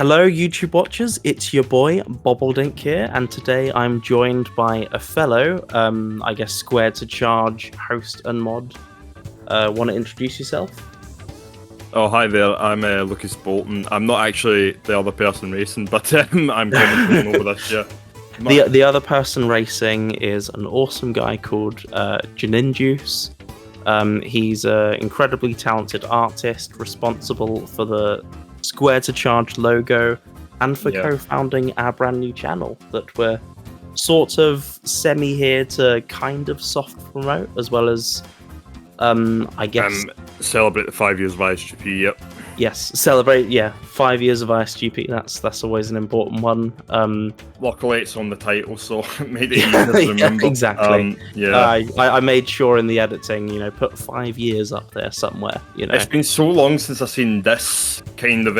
Hello, YouTube watchers. It's your boy Bobbledink here, and today I'm joined by a fellow, I guess, Square to Charge host and mod. Want to introduce yourself? Oh, hi there. I'm Lucas Bolton. I'm not actually the other person racing, but I'm commenting over this. Yeah. The other person racing is an awesome guy called JaNinJuice. He's an incredibly talented artist, responsible for the Square to Charge logo and for co-founding our brand new channel that we're sort of semi here to kind of soft promote, as well as I guess celebrate the 5 years of ISGP. Yep. Yes, celebrate 5 years of ISGP. That's always an important one. Luckily it's on the title, so it made it easier to remember. Exactly. I made sure in the editing, put 5 years up there somewhere. It's been so long since I've seen this kind of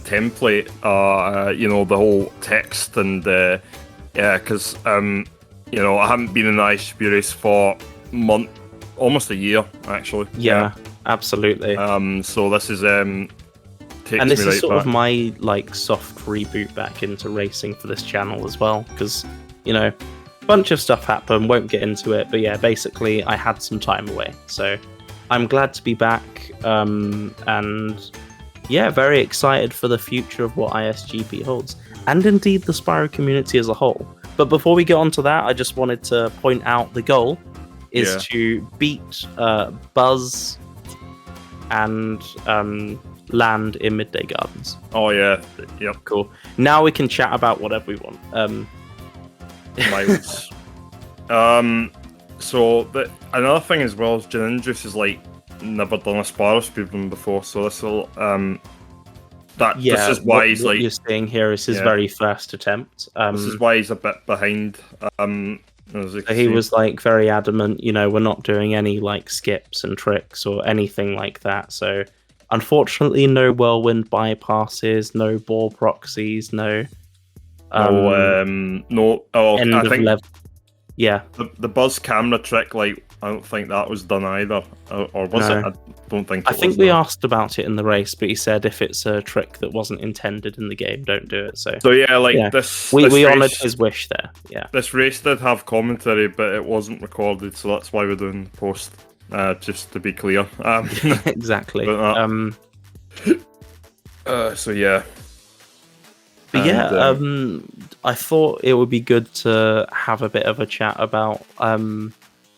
template. The whole text and because I haven't been in the ISGP race for almost a year actually. Yeah. Absolutely. So this is and this is sort of my soft reboot back into racing for this channel as well, because a bunch of stuff happened. Won't get into it, but yeah, basically I had some time away, so I'm glad to be back. And yeah, very excited for the future of what ISGP holds, and indeed the Spyro community as a whole. But before we get on to that, I just wanted to point out the goal is to beat Buzz and land in Midday Gardens. Oh yeah, yep, cool. Now we can chat about whatever we want. So another thing as well is JaNinJuice has never done a Spyro speedrun before, so this will this is why he's what you're seeing here is his very first attempt. This is why he's a bit behind. He was very adamant, we're not doing any skips and tricks or anything like that. So unfortunately, no whirlwind bypasses, no ball proxies, no. I think the Buzz camera trick, I don't think that was done either, or was it? I don't think. I think we asked about it in the race, but he said if it's a trick that wasn't intended in the game, don't do it. So this we honoured his wish there. Yeah, this race did have commentary, but it wasn't recorded, so that's why we're doing the post. Just to be clear. Exactly. So yeah. But I thought it would be good to have a bit of a chat about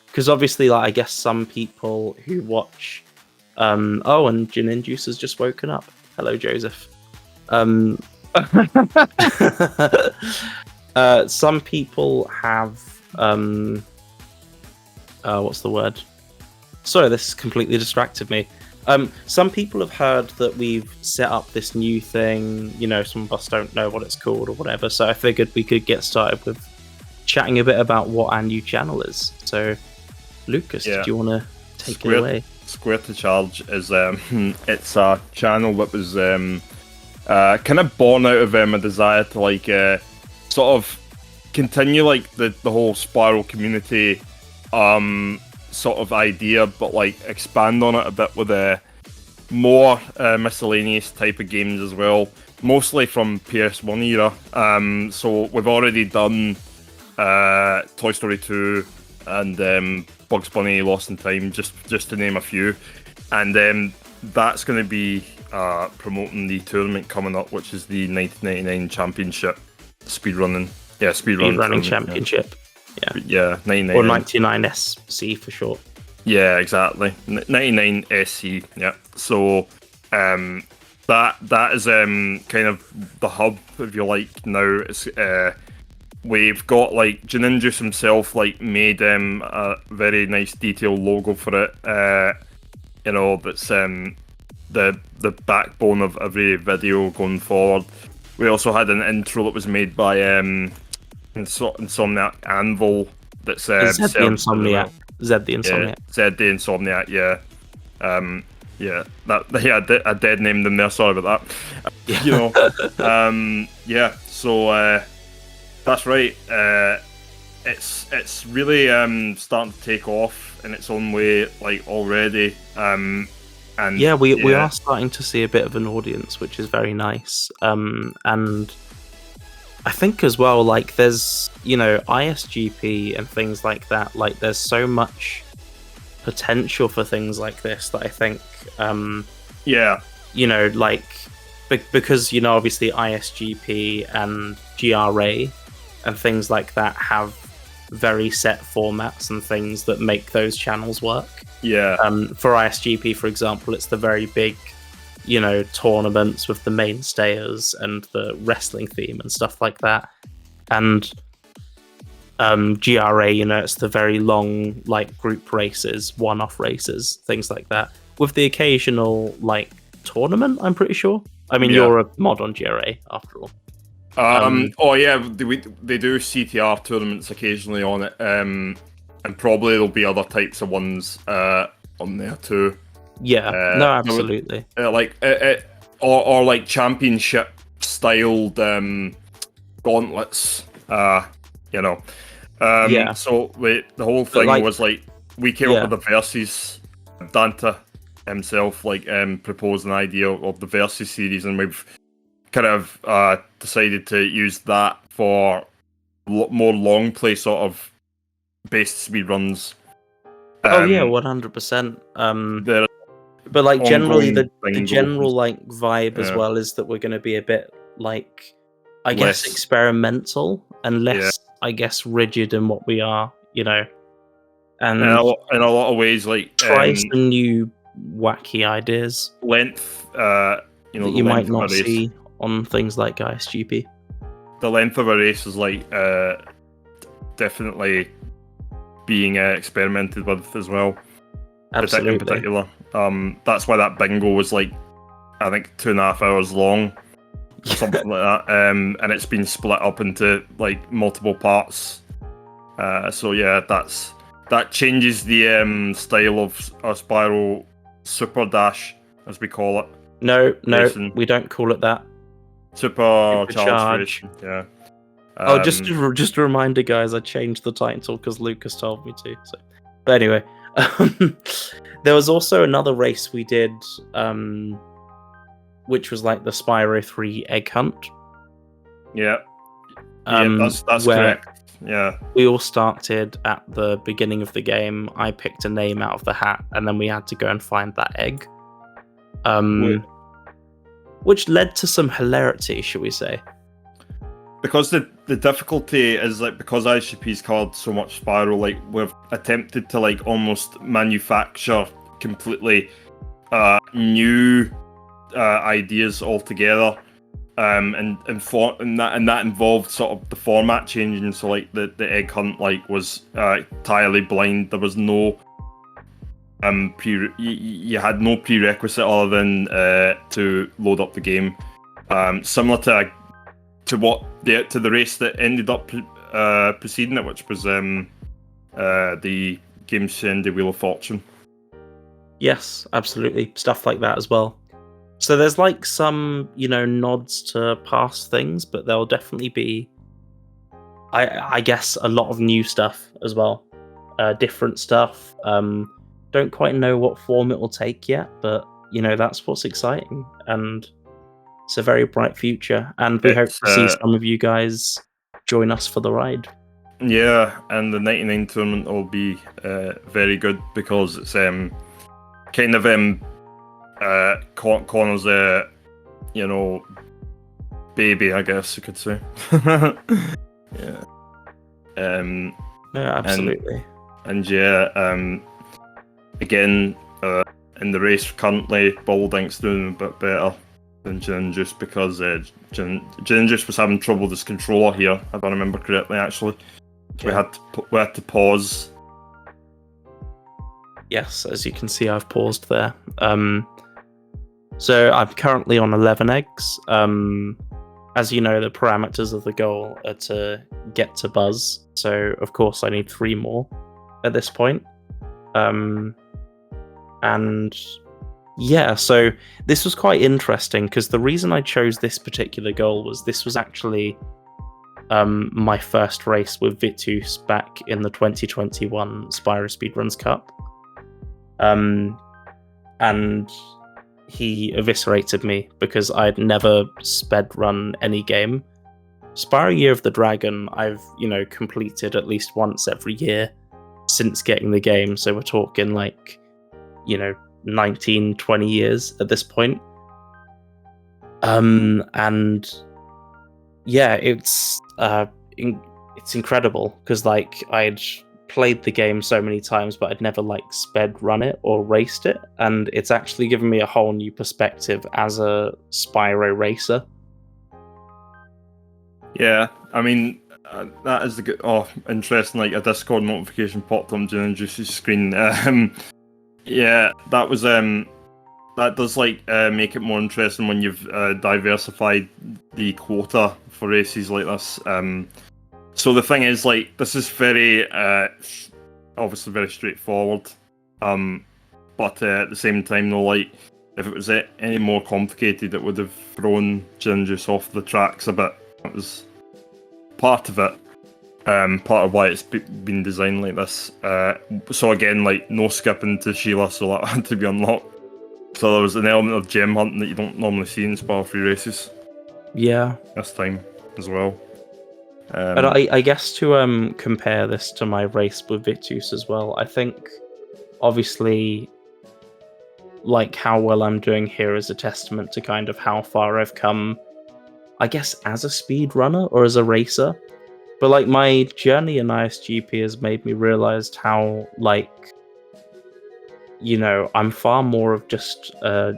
because obviously, I guess some people who watch, and JaNinJuice has just woken up. Hello, Joseph. Some people have, what's the word? Sorry, this completely distracted me. Some people have heard that we've set up this new thing. Some of us don't know what it's called or whatever. So I figured we could get started with chatting a bit about what our new channel is. So, Lucas, do you want to take it away? Square to Charge is it's a channel that was kind of born out of a desire to sort of continue the whole Spyro community sort of idea, but expand on it a bit with more miscellaneous type of games as well, mostly from PS1 era. So we've already done Toy Story 2 and Bugs Bunny Lost in Time, just to name a few, and that's going to be promoting the tournament coming up, which is the 1999 Championship speedrunning. Yeah, speedrunning championship. Yeah, 99 or 99SC for short. Yeah, exactly. 99SC. Yeah. So that is kind of the hub, if you like. Now it's we've got JaNinJuice himself made a very nice detailed logo for it. That's the backbone of every video going forward. We also had an intro that was made by Insomniac Anvil. That's Zed the Insomniac. Zed the Insomniac. Yeah. A dead name them there. Sorry about that. So that's right. It's really starting to take off in its own way, already. And yeah, we are starting to see a bit of an audience, which is very nice. And I think as well, like there's, ISGP and things like that. Like there's so much potential for things like this that I think, like because obviously ISGP and GRA and things like that have very set formats and things that make those channels work. Yeah. For ISGP, for example, it's the very big, tournaments with the mainstayers and the wrestling theme and stuff like that. And GRA, it's the very long, like, group races, one-off races, things like that. With the occasional, like, tournament, I'm pretty sure. I mean, you're a mod on GRA, after all. They do CTR tournaments occasionally on it, and probably there'll be other types of ones on there too. Yeah, no, absolutely. Or like championship styled gauntlets. So the whole thing was like we came up with the Versus. Dante himself proposed an idea of the Versus series, and we've kind of decided to use that for more long play sort of based speedruns. 100%. But like generally the general like vibe as well is that we're going to be a bit like, I guess, experimental and less, I guess, rigid in what we are, and in a lot of ways, like try some new wacky ideas. Length, that you might not see on things like ISGP. The length of a race is definitely being experimented with as well. Absolutely. In particular, that's why that bingo was I think 2.5 hours long, or something like that. And it's been split up into multiple parts. That changes the style of Spyro Super Dash, as we call it. No, we don't call it that. Super Charge. Yeah. Just a reminder, guys. I changed the title because Lucas told me to. So, but anyway, there was also another race we did, which was like the Spyro 3 Egg Hunt. Yeah. That's correct. Yeah. We all started at the beginning of the game. I picked a name out of the hat, and then we had to go and find that egg. Which led to some hilarity, should we say? Because the difficulty is because ISGP's covered so much Spyro, we've attempted to almost manufacture completely new ideas altogether. And that involved sort of the format changing. So the egg hunt was entirely blind. There was no you had no prerequisite other than to load up the game. Similar to the race that ended up preceding it, which was the Game Shendy Wheel of Fortune. Yes, absolutely. Stuff like that as well. So there's some, nods to past things, but there'll definitely be, I guess, a lot of new stuff as well. Different stuff. Don't quite know what form it will take yet, but, that's what's exciting. And it's a very bright future. And we hope to see some of you guys join us for the ride. Yeah, and the 99 tournament will be very good because it's kind of Connor's baby, I guess you could say. Yeah. No, absolutely. And again, in the race currently, Bobbledink's doing a bit better than JaNinJuice because JaNinJuice was having trouble with his controller here, if I remember correctly. Actually, we had to pause. Yes, as you can see, I've paused there. So I'm currently on 11 eggs. As you know, the parameters of the goal are to get to Buzz. So, of course, I need 3 more at this point. And yeah, so this was quite interesting because the reason I chose this particular goal was this was actually my first race with Vitus back in the 2021 Spyro Speedruns Cup. and he eviscerated me because I'd never sped run any game. Spyro Year of the Dragon, I've, completed at least once every year since getting the game. So we're talking 19, 20 years at this point. And yeah, it's incredible because I'd played the game so many times, but I'd never sped run it or raced it, and it's actually given me a whole new perspective as a Spyro racer. Yeah, I mean, that is the good. Oh, interesting! A Discord notification popped on JaNinJuice's screen. Yeah, that was that does make it more interesting when you've diversified the quota for races like this. So the thing is, this is very obviously very straightforward. But at the same time, though, if it was any more complicated, it would have thrown JaNinJuice off the tracks a bit. That was part of it. Part of why it's been designed like this. So again, no skipping to Sheila, so that had to be unlocked. So there was an element of gem hunting that you don't normally see in Spyro 3 races. Yeah. This time as well. But I guess to compare this to my race with Victus as well, I think obviously how well I'm doing here is a testament to kind of how far I've come, I guess, as a speedrunner or as a racer. But my journey in ISGP has made me realize how I'm far more of just a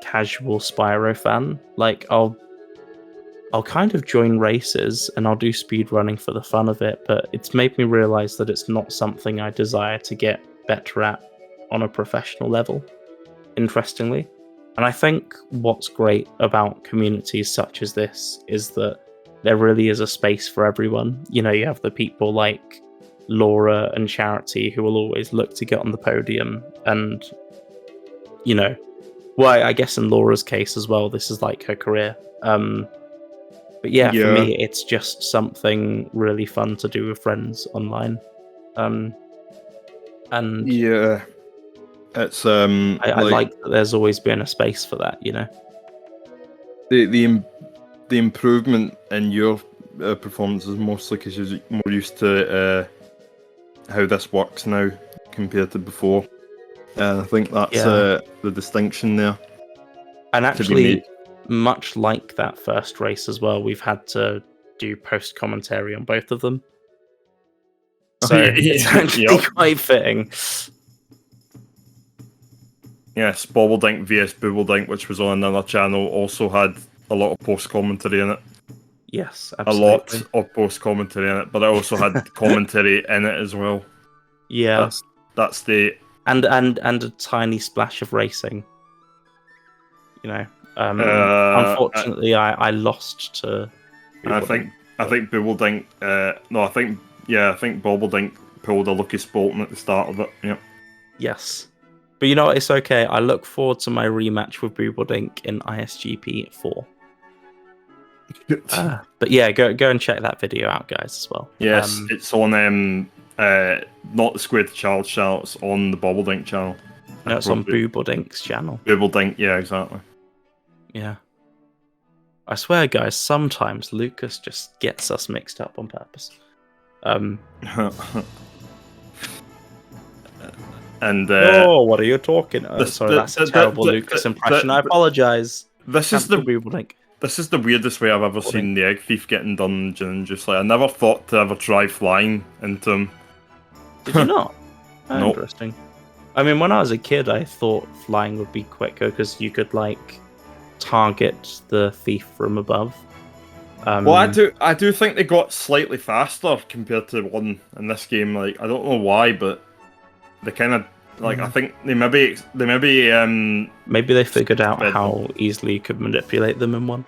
casual Spyro fan. I'll kind of join races and I'll do speedrunning for the fun of it, but it's made me realize that it's not something I desire to get better at on a professional level, interestingly. And I think what's great about communities such as this is that there really is a space for everyone. You have the people like Laura and Charity who will always look to get on the podium, and I guess in Laura's case as well, this is her career. But yeah, for me, it's just something really fun to do with friends online. And yeah, it's I like that there's always been a space for that. The improvement in your performance is mostly because you're more used to how this works now compared to before. I think that's the distinction there. And actually, much like that first race as well, we've had to do post-commentary on both of them. So it's actually quite fitting. Yes, Bobbledink vs Bobbledink, which was on another channel, also had a lot of post-commentary in it. Yes, absolutely. A lot of post-commentary in it, but it also had commentary in it as well. Yeah. That's the... And a tiny splash of racing. Unfortunately, I lost to... I think Bobbledink... I think Bobbledink pulled a Lucas Bolton at the start of it, yeah. Yes. But you know what, it's okay. I look forward to my rematch with Bobbledink in ISGP 4. But yeah, go and check that video out, guys, as well. Yes, it's on not the Square to Child channel, it's on the Bobbledink channel. No, it's on Boobledink's channel. Bobbledink, yeah, exactly. Yeah. I swear, guys, sometimes Lucas just gets us mixed up on purpose. And what are you talking about? Sorry, that's a terrible Lucas impression. I apologize. This is the weirdest way I've ever seen the Egg Thief getting done. JaNinJuice, I never thought to ever try flying into him. Did you not? Nope. Interesting. I mean, when I was a kid, I thought flying would be quicker because you could target the thief from above. Well, I do think they got slightly faster compared to one in this game. I don't know why, but they kind of I think they maybe they figured out how easily you could manipulate them in one.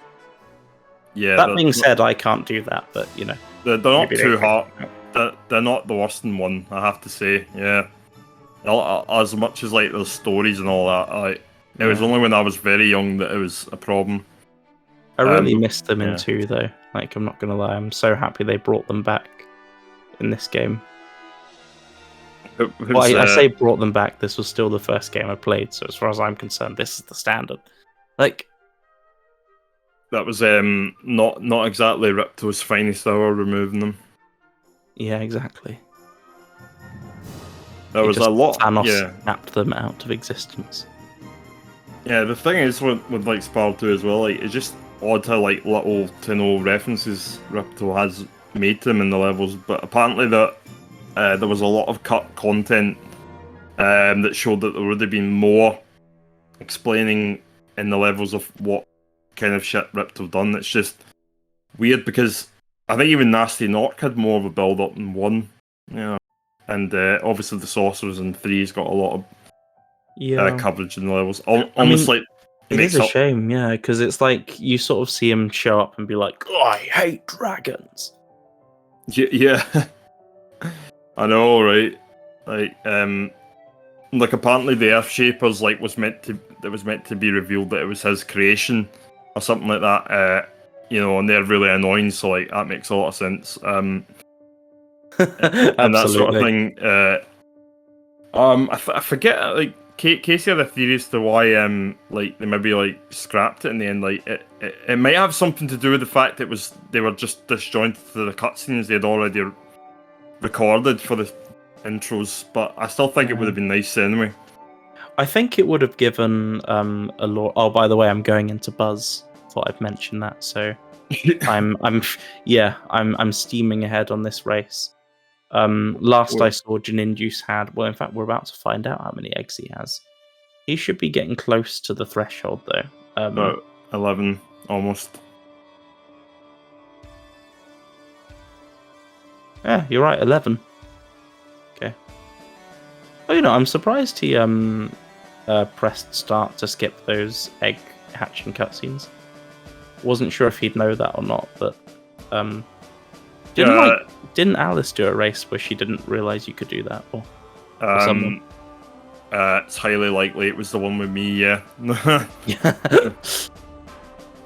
Yeah. That being said, I can't do that, but they're not too hard. They're not the worst in one, I have to say. Yeah. As much as those stories and all that, it was only when I was very young that it was a problem. I really missed them in 2, though. I'm not gonna lie, I'm so happy they brought them back in this game. Well, I say brought them back. This was still the first game I played, so as far as I'm concerned, this is the standard. Like, that was not exactly Ripto's finest hour removing them. Yeah, exactly. There was a lot. Thanos snapped them out of existence. Yeah, the thing is with like Spyro 2 as well, like it's just odd how like little to no references Ripto has made to them in the levels, but apparently that there was a lot of cut content that showed that there would have been more explaining in the levels of what kind of shit Ripto done. It's just weird because I think even Nasty Nork had more of a build up than 1, and obviously the Sorcerers in 3's got a lot of coverage in the levels. Almost like it is a shame, because it's like you sort of see him show up and be like, "Oh, I hate dragons." Yeah. I know, right? Like apparently the Earth Shapers was meant to be revealed that it was his creation or something like that. And they're really annoying, so like that makes a lot of sense. And that sort of thing. I forget. Like Casey had a theory as to why they maybe scrapped it in the end. Like it might have something to do with the fact they were just disjointed to the cutscenes they'd already recorded for the intros, but I still think it would have been nice anyway. I think it would have given a lot. Oh, by the way, I'm going into Buzz. Thought I'd mention that. So I'm steaming ahead on this race. Last I saw, JaNinJuice had. Well, in fact, we're about to find out how many eggs he has. He should be getting close to the threshold, though. About 11, almost. Yeah, you're right, 11. Okay. Oh, I'm surprised he pressed start to skip those egg hatching cutscenes. Wasn't sure if he'd know that or not, but didn't Alice do a race where she didn't realize you could do that? Or someone? It's highly likely it was the one with me, yeah.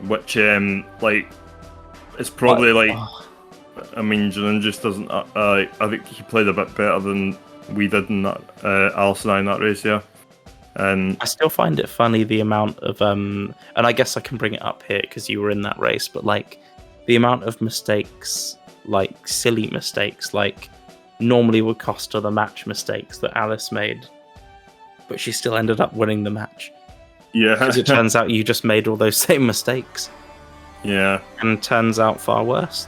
Which it's probably I mean, JaNinJuice doesn't. I think he played a bit better than we did in that Alice and I in that race, yeah. And I still find it funny the amount of and I guess I can bring it up here because you were in that race, but the amount of mistakes, silly mistakes, normally would cost her the match mistakes that Alice made, but she still ended up winning the match. Yeah, because it turns out you just made all those same mistakes. Yeah, and it turns out far worse.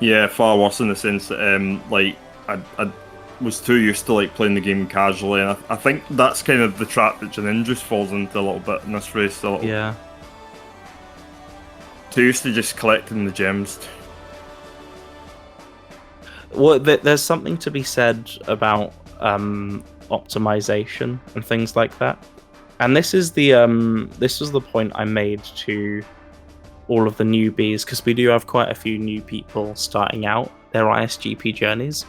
Yeah, far worse in the sense that I was too used to playing the game casually, and I think that's kind of the trap that JaNinJuice falls into a little bit in this race. Yeah. Too used to just collecting the gems. Well, there's something to be said about optimization and things like that, and this was the point I made to all of the newbies, because we do have quite a few new people starting out their ISGP journeys.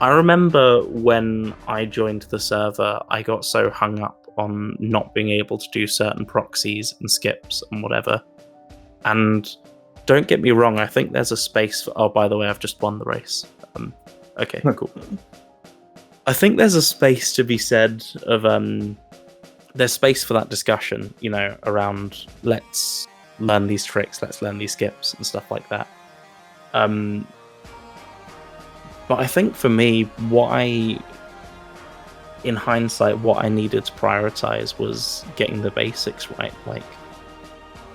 I remember when I joined the server, I got so hung up on not being able to do certain proxies and skips and whatever. And don't get me wrong, I think there's a space for... Oh, by the way, I've just won the race. Okay, cool. I think there's a space to be said of... There's space for that discussion, around let's learn these tricks, let's learn these skips and stuff like that. But I think for me, in hindsight, what I needed to prioritize was getting the basics right,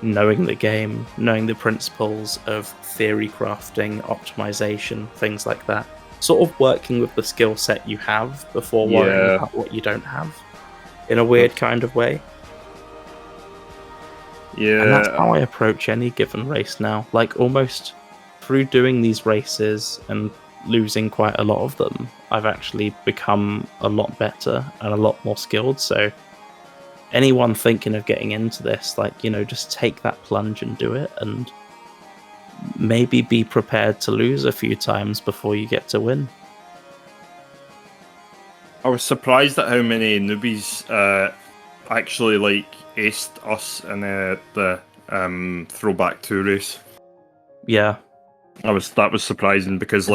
knowing the game, knowing the principles of theory crafting, optimization, things like that. Sort of working with the skill set you have before worrying about what you don't have, in a weird kind of way. Yeah. And that's how I approach any given race now. Almost through doing these races and losing quite a lot of them, I've actually become a lot better and a lot more skilled. So anyone thinking of getting into this, just take that plunge and do it, and maybe be prepared to lose a few times before you get to win. I was surprised at how many newbies actually aced us in the Throwback 2 race. Yeah. That was surprising because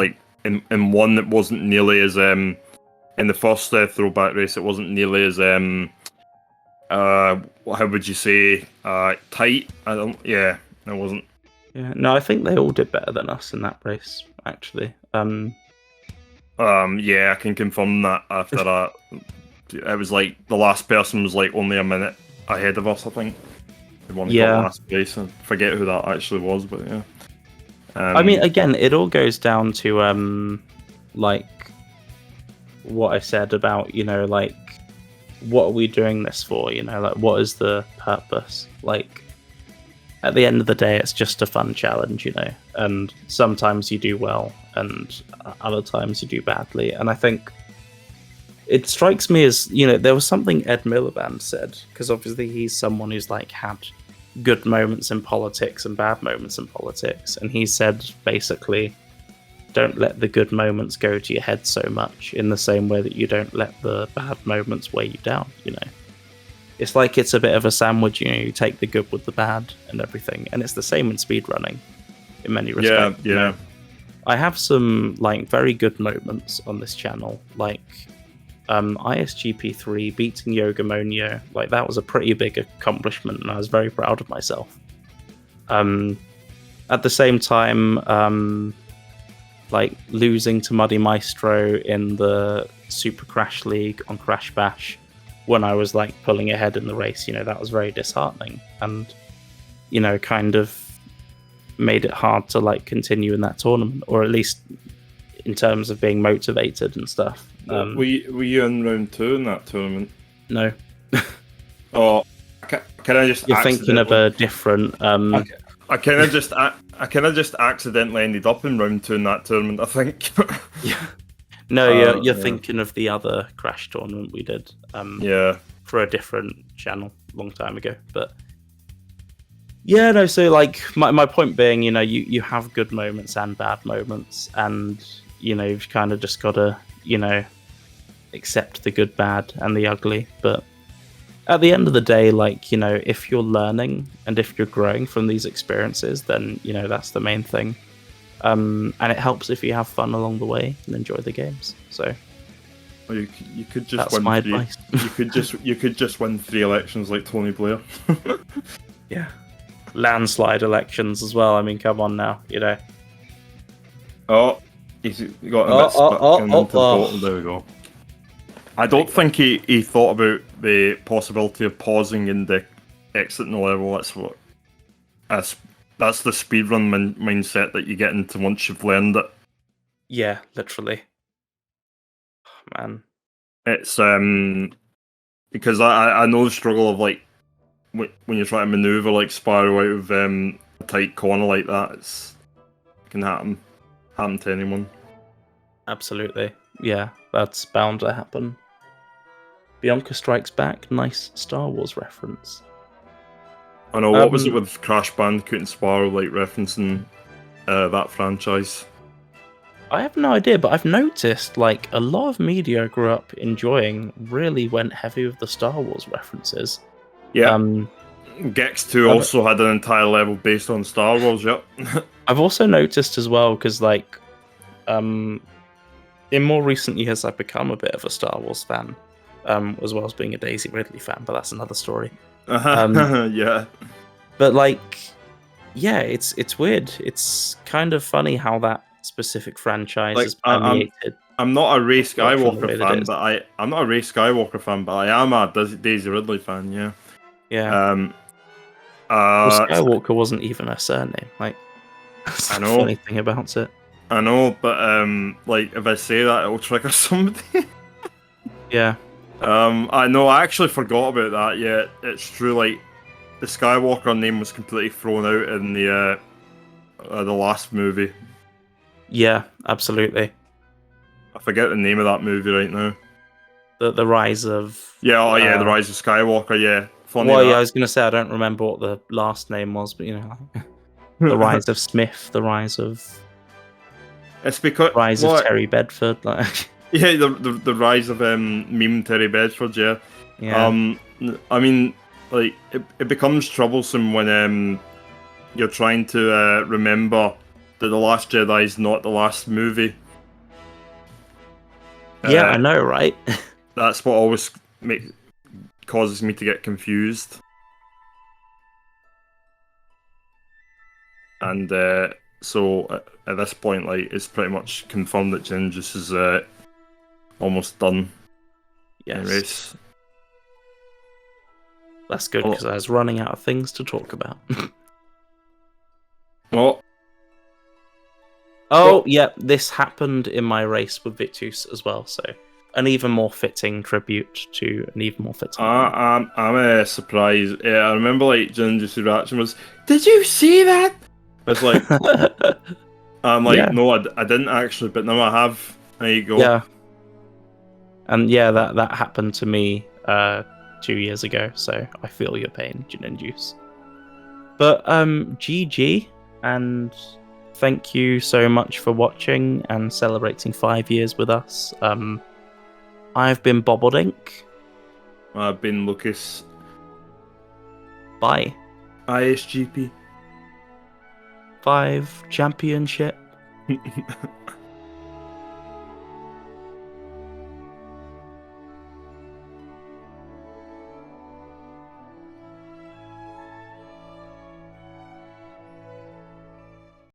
in one that wasn't nearly as in the first throwback race, it wasn't nearly as how would you say tight? It wasn't. Yeah, no, I think they all did better than us in that race, actually. Yeah, I can confirm that after that. It was like the last person was like only a minute ahead of us, I think. The one who got last place. I forget who that actually was, but yeah. I mean, again, it all goes down to like what I said about, you know, like what are we doing this for? You know, like what is the purpose? Like at the end of the day, it's just a fun challenge, you know. And sometimes you do well, and other times you do badly. And I think it strikes me as, you know, there was something Ed Miliband said, because obviously he's someone who's like had good moments in politics and bad moments in politics, and he said basically, don't let the good moments go to your head so much, in the same way that you don't let the bad moments weigh you down, you know. It's like it's a bit of a sandwich, you know, you take the good with the bad and everything, and it's the same in speedrunning in many respects. Yeah. You know? I have some like very good moments on this channel, like ISGP 3 beating Yogamonio. Like that was a pretty big accomplishment, and I was very proud of myself. At the same time, like losing to Muddy Maestro in the Super Crash League on Crash Bash when I was like pulling ahead in the race, you know, that was very disheartening, and you know, kind of made it hard to like continue in that tournament, or at least in terms of being motivated and stuff. Were you in round 2 in that tournament? No. Oh, can I just? You're thinking of a different. I kind of just accidentally ended up in round 2 in that tournament, I think. Yeah. No, you're thinking of the other Crash tournament we did. For a different channel a long time ago, but. Yeah, no, so like my point being, you know, you have good moments and bad moments, and you know, you've kind of just got to, you know, accept the good, bad, and the ugly. But at the end of the day, like, you know, if you're learning and if you're growing from these experiences, then, you know, that's the main thing. And it helps if you have fun along the way and enjoy the games. So or you could just that's win my advice. you could just win 3 elections like Tony Blair. Yeah. Landslide elections as well. I mean, come on now, you know. Oh, he's got a bit stuck into the bottom. There we go. I don't think he thought about the possibility of pausing and exiting the level. That's the speedrun mindset that you get into once you've learned it. Yeah, literally. Oh, man. It's because I know the struggle of like when you're trying to maneuver like Spyro out of a tight corner like that. It can happen to anyone. Absolutely. Yeah, that's bound to happen. Bianca Strikes Back, nice Star Wars reference. I know, what was it with Crash Bandicoot and Spyro, like referencing that franchise? I have no idea, but I've noticed like a lot of media I grew up enjoying really went heavy with the Star Wars references. Yeah. Gex 2 also had an entire level based on Star Wars, yep. I've also noticed as well, because like in more recent years I've become a bit of a Star Wars fan, as well as being a Daisy Ridley fan, but that's another story. Yeah. But like, yeah, it's weird. It's kind of funny how that specific franchise is permeated. I'm not a Rey Skywalker fan, but I'm not a Rey Skywalker fan, but I am a Daisy Ridley fan. Yeah. Yeah. Well, Skywalker wasn't even her surname. Like, that's the funny thing about it. I know, but like if I say that, it'll trigger somebody. Yeah. I know. I actually forgot about that. Yeah, it's true. Like the Skywalker name was completely thrown out in the last movie. Yeah, absolutely. I forget the name of that movie right now. The Rise of... Yeah, The Rise of Skywalker, yeah. Funny well, yeah, I was going to say, I don't remember what the last name was, but, you know, The Rise of Smith, The Rise of... It's because... Rise of Terry Bedford, like... Yeah, the Rise of meme Terry Bedford, yeah. Yeah. I mean, like, it becomes troublesome when you're trying to remember that The Last Jedi is not the last movie. Yeah, I know, right? That's what always causes me to get confused. And so at this point, like, it's pretty much confirmed that JaNinJuice is almost done. Yes. Race. That's good, because I was running out of things to talk about. Yeah, this happened in my race with Victus as well, so an even more fitting tribute to an even more fitting. I'm surprised. I remember like JaNinJuice's reaction was, "Did you see that?" It's like, I'm like, yeah. No, I didn't actually, but now I have. There you go. Yeah. And yeah, that happened to me 2 years ago, so I feel your pain, JaNinJuice. But GG, and thank you so much for watching and celebrating 5 years with us. I've been Bobbledink. I've been Lucas. Bye. ISGP. 5 championship.